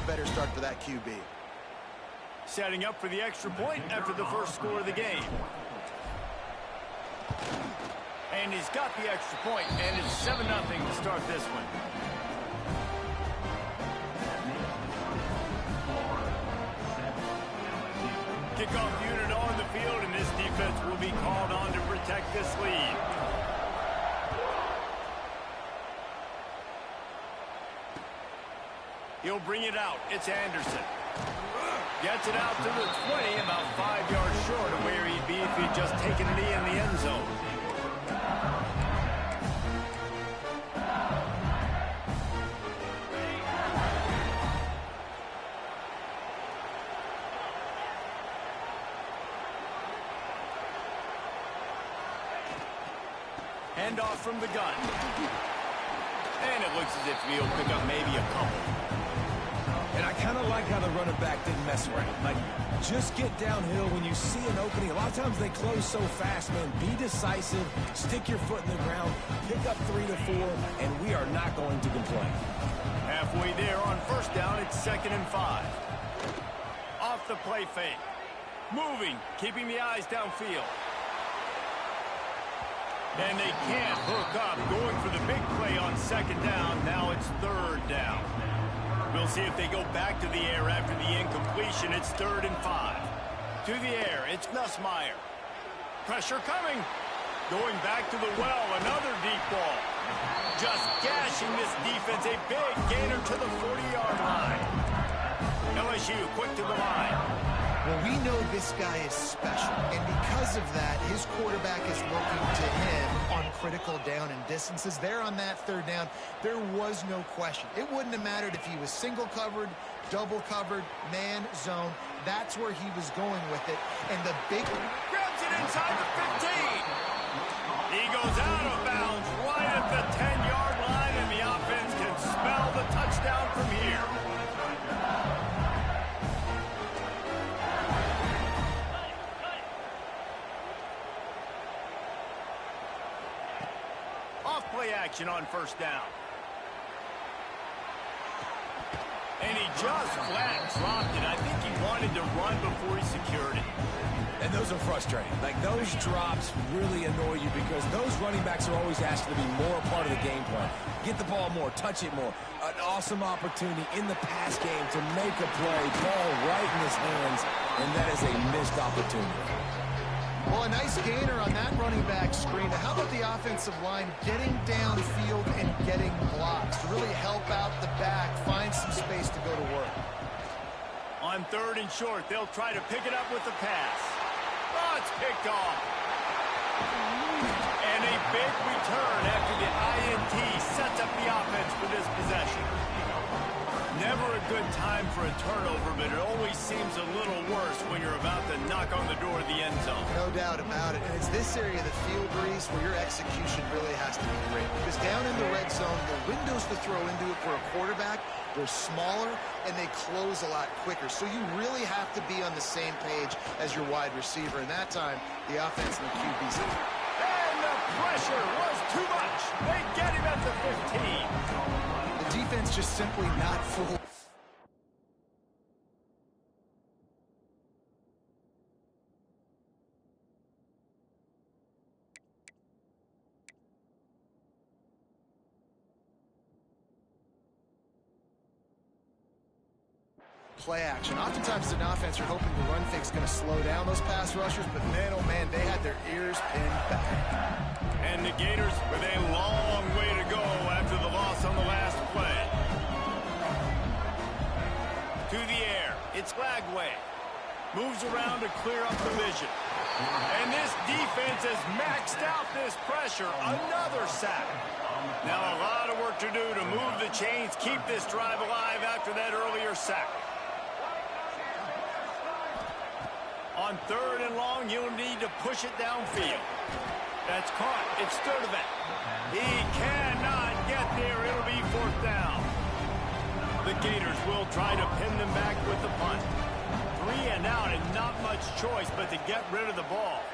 a better start for that QB. Setting up for the extra point after the first score of the game. And he's got the extra point, and it's 7-0 to start this one. Kickoff unit on the field, and this defense will be called on to protect this lead. He'll bring it out. It's Anderson. Gets it out to the 20, about 5 yards short of where he'd be if he'd just taken a knee in the end zone. Handoff from the gun. And it looks as if he'll pick up maybe a couple. And I kind of like how the running back didn't mess around. Like, just get downhill when you see an opening. A lot of times they close so fast, man. Be decisive, stick your foot in the ground, pick up 3 to 4, and we are not going to complain. Halfway there on first down, it's 2nd and 5. Off the play fake. Moving, keeping the eyes downfield. And they can't hook up, going for the big play on 2nd down. Now it's 3rd down. We'll see if they go back to the air after the incompletion. It's 3rd and 5. To the air, it's Nussmeier. Pressure coming. Going back to the well, another deep ball. Just gashing this defense, a big gainer to the 40-yard line. LSU quick to the line. Well, we know this guy is special, and because of that, his quarterback is looking to him on critical down and distances. There on that 3rd down, there was no question. It wouldn't have mattered if he was single covered, double covered, man, zone. That's where he was going with it. And the big... Grabs it inside the 15. He goes out of bounds right at the 10-yard line, and the offense can smell the touchdown from here. Play action on first down. And he just flat dropped it. I think he wanted to run before he secured it. And those are frustrating. Like, those drops really annoy you because those running backs are always asked to be more a part of the game plan. Get the ball more, touch it more. An awesome opportunity in the pass game to make a play, ball right in his hands, and that is a missed opportunity. Well, a nice gainer on that running back screen. How about the offensive line getting downfield and getting blocks to really help out the back, find some space to go to work? On 3rd and short, they'll try to pick it up with the pass. Oh, it's picked off. And a big return after the INT sets up the offense for this possession. Never a good time for a turnover, but it always seems a little worse when you're about to knock on the door of the end zone. No doubt about it. And it's this area of the field, Reese, where your execution really has to be great. Because down in the red zone, the windows to throw into it for a quarterback, they're smaller and they close a lot quicker. So you really have to be on the same page as your wide receiver. And that time, the offense and the QB's in. And the pressure was too much. They get him at the 15. The defense just simply not full. Play action. Oftentimes, as an offense, you're hoping the run fake's going to slow down those pass rushers, but man, oh man, they had their ears pinned back. And the Gators with a long way to go after the loss on the last play. To the air, it's Lagway. Moves around to clear up the vision. And this defense has maxed out this pressure. Another sack. Now a lot of work to do to move the chains, keep this drive alive after that earlier sack. On 3rd and long, you'll need to push it downfield. That's caught. It's Sturdivant. He cannot get there. It'll be 4th down. The Gators will try to pin them back with the punt. 3 and out and not much choice but to get rid of the ball.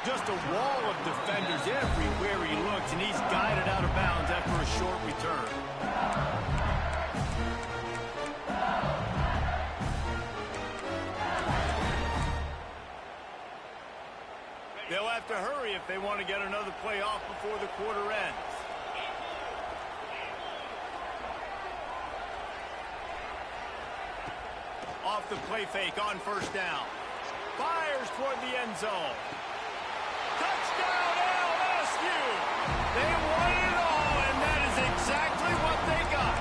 Just a wall of defenders everywhere he looks, and he's got short return. They'll have to hurry if they want to get another play off before the quarter ends. Off the play fake on first down. Fires toward the end zone. Touchdown LSU! They won it all, and that is exactly what they got.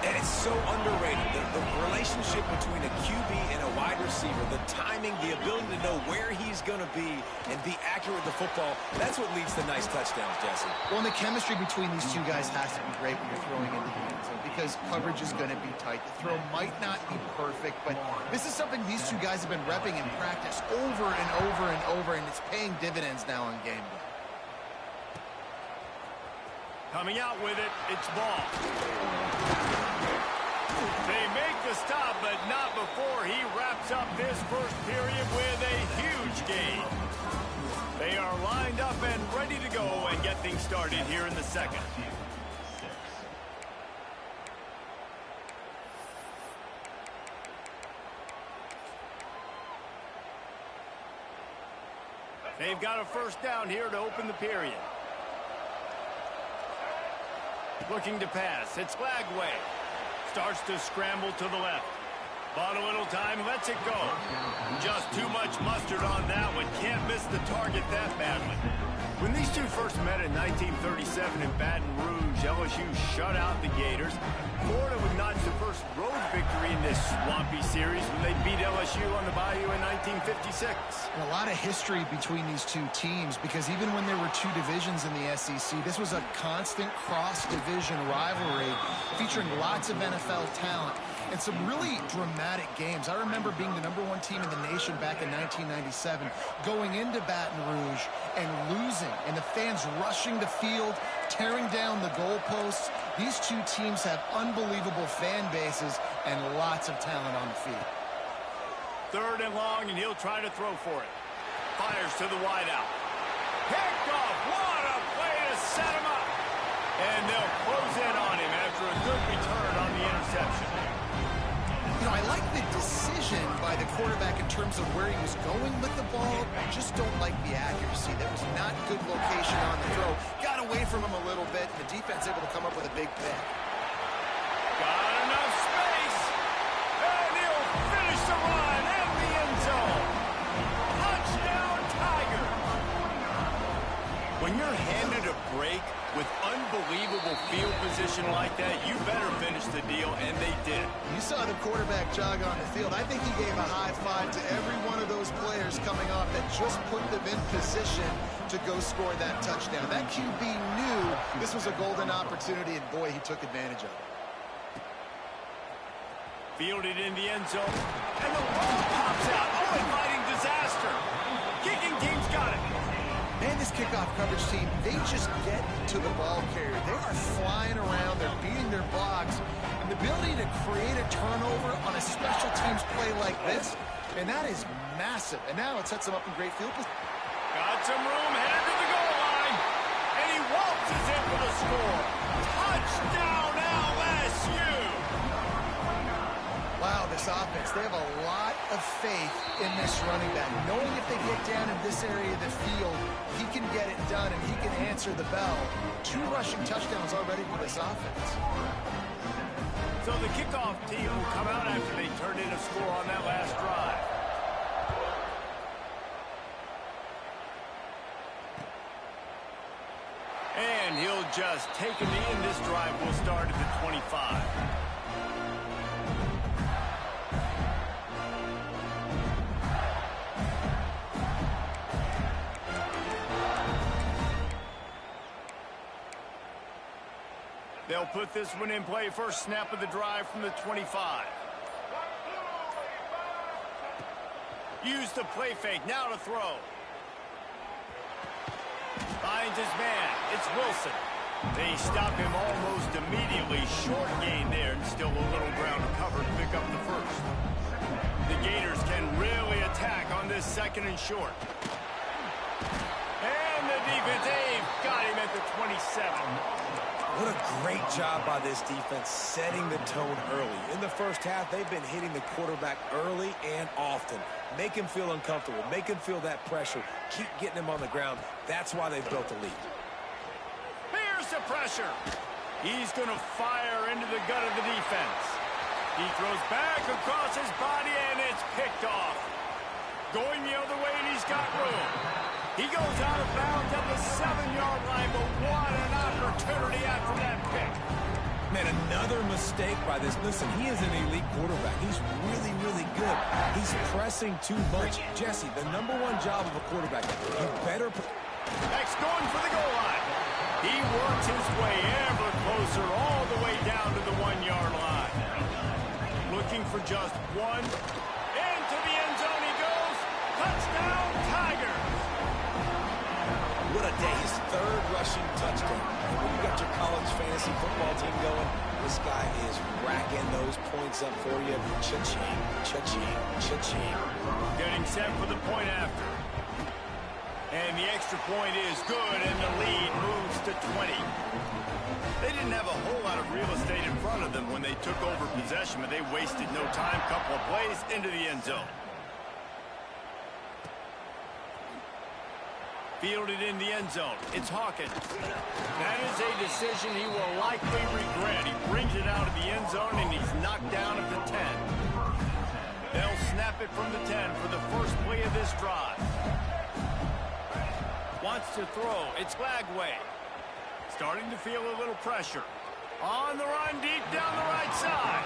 And it's so underrated. The relationship between a QB and a wide receiver, the timing, the ability to know where he's going to be and be accurate with the football, that's what leads to nice touchdowns, Jesse. Well, and the chemistry between these two guys has to be great when you're throwing into the end zone because coverage is going to be tight. The throw might not be perfect, but this is something these two guys have been repping in practice over and over and over, and it's paying dividends now on game day. Coming out with it, it's ball. They make the stop, but not before he wraps up this first period with a huge gain. They are lined up and ready to go and get things started here in the second. They've got a first down here to open the period. Looking to pass. It's Lagway. Starts to scramble to the left. Bought a little time, lets it go. Just too much mustard on that one. Can't miss the target that badly. When these two first met in 1937 in Baton Rouge, LSU shut out the Gators. Florida would notch the first road victory in this swampy series when they beat LSU on the Bayou in 1956. And a lot of history between these two teams because even when there were two divisions in the SEC, this was a constant cross-division rivalry featuring lots of NFL talent and some really dramatic games. I remember being the #1 team in the nation back in 1997, going into Baton Rouge and losing, and the fans rushing the field, tearing down the goalposts. These two teams have unbelievable fan bases and lots of talent on the field. Third and long, and he'll try to throw for it. Fires to the wideout. Picked off. What a play to set him up. And they'll close in on him after a good return on the interception. You know, I like the decision by the quarterback in terms of where he was going with the ball. I just don't like the accuracy. That was not good location on the throw. Got away from him a little bit. The defense able to come up with a big pick. Got enough space. And he'll finish the run in the end zone. Touchdown, Tigers. When you're handed a break with unbelievable field position like that, you better finish the deal, and they did. You saw the quarterback jog on the field. I think he gave a high five to every one of those players coming off that just put them in position to go score that touchdown. That QB knew this was a golden opportunity, and boy, he took advantage of it. Fielded in the end zone, and the ball pops out. Oh, inviting disaster. Kicking team's got it. Man, this kickoff coverage team, they just get to the ball carrier. They are flying around. They're beating their blocks. And the ability to create a turnover on a special teams play like this, and that is massive. And now it sets them up in great field position. Got some room, headed to the goal line. And he waltzes in for the score. Touchdown, LSU. Wow, this offense, they have a lot of faith in this running back. Knowing if they get down in this area of the field, he can get it done and he can answer the bell. 2 rushing touchdowns already for this offense. So the kickoff team will come out after they turn in a score on that last drive. And he'll just take a knee, and this drive will start at the 25. They'll put this one in play. First snap of the drive from the 25. Use the play fake. Now to throw. Finds his man. It's Wilson. They stop him almost immediately. Short gain there, and still a little ground to cover to pick up the first. The Gators can really attack on this second and short. And the defense, they've got him at the 27. What a great job by this defense setting the tone early. In the first half, they've been hitting the quarterback early and often. Make him feel uncomfortable. Make him feel that pressure. Keep getting him on the ground. That's why they've built the lead. Here's the pressure. He's going to fire into the gut of the defense. He throws back across his body, and it's picked off. Going the other way, and he's got room. He goes out of bounds at the 7-yard line, but what an opportunity after that pick. Man, another mistake by this. Listen, he is an elite quarterback. He's really, really good. He's pressing too much. Jesse, the #1 job of a quarterback, you better... Next, going for the goal line. He works his way ever closer all the way down to the 1-yard line. Looking for just one. Into the end zone he goes. Touchdown, Tigers. What a day. His 3rd rushing touchdown. And when you got your college fantasy football team going, this guy is racking those points up for you. Cha-ching, cha-ching, cha-ching. Getting set for the point after. And the extra point is good, and the lead moves to 20. They didn't have a whole lot of real estate in front of them when they took over possession, but they wasted no time. Couple of plays into the end zone. Fielded in the end zone. It's Hawkins. That is a decision he will likely regret. He brings it out of the end zone, and he's knocked down at the 10. They'll snap it from the 10 for the first play of this drive. Wants to throw. It's Lagway. Starting to feel a little pressure. On the run, deep down the right side.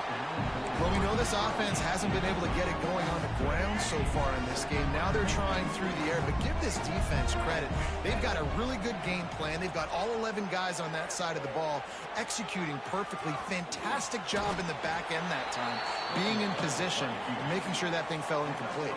Well, we know this offense hasn't been able to get it going on the ground so far in this game. Now they're trying through the air, but give this defense credit. They've got a really good game plan. They've got all 11 guys on that side of the ball executing perfectly. Fantastic job in the back end that time, being in position and making sure that thing fell incomplete.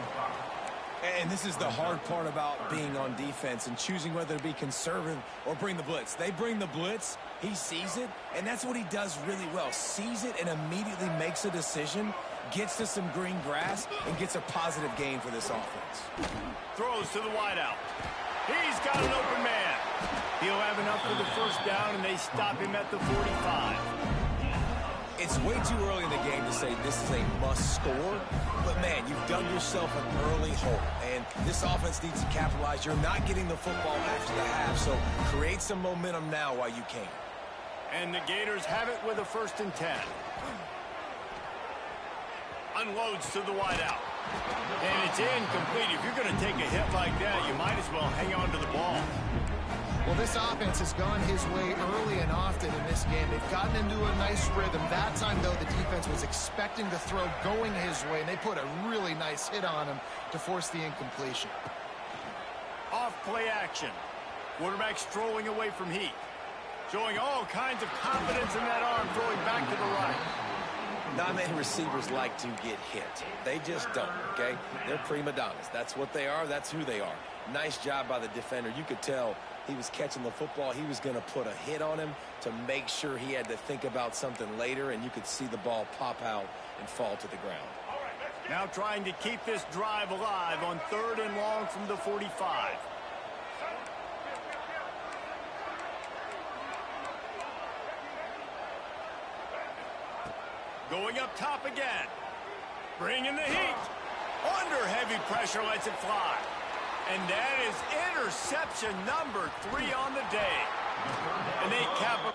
And this is the hard part about being on defense and choosing whether to be conservative or bring the blitz. They bring the blitz, he sees it, and that's what he does really well. Sees it and immediately makes a decision, gets to some green grass, and gets a positive gain for this offense. Throws to the wideout. He's got an open man. He'll have enough for the first down, and they stop him at the 45. It's way too early in the game to say this is a must score, but man, you've dug yourself an early hole, and this offense needs to capitalize. You're not getting the football after the half, so create some momentum now while you can. And the Gators have it with a 1st and 10. Unloads to the wideout. And it's incomplete. If you're going to take a hit like that, you might as well hang on to the ball. Well, this offense has gone his way early and often in this game. They've gotten into a nice rhythm. That time, though, the defense was expecting the throw going his way, and they put a really nice hit on him to force the incompletion. Off play action. Quarterback strolling away from heat. Showing all kinds of confidence in that arm, throwing back to the right. Not many receivers like to get hit. They just don't, okay? They're prima donnas. That's what they are. That's who they are. Nice job by the defender. You could tell he was catching the football. He was going to put a hit on him to make sure he had to think about something later, and you could see the ball pop out and fall to the ground. Now trying to keep this drive alive on 3rd and long from the 45. Going up top again. Bringing the heat. Under heavy pressure, lets it fly. And that is interception number 3 on the day. And they cap it.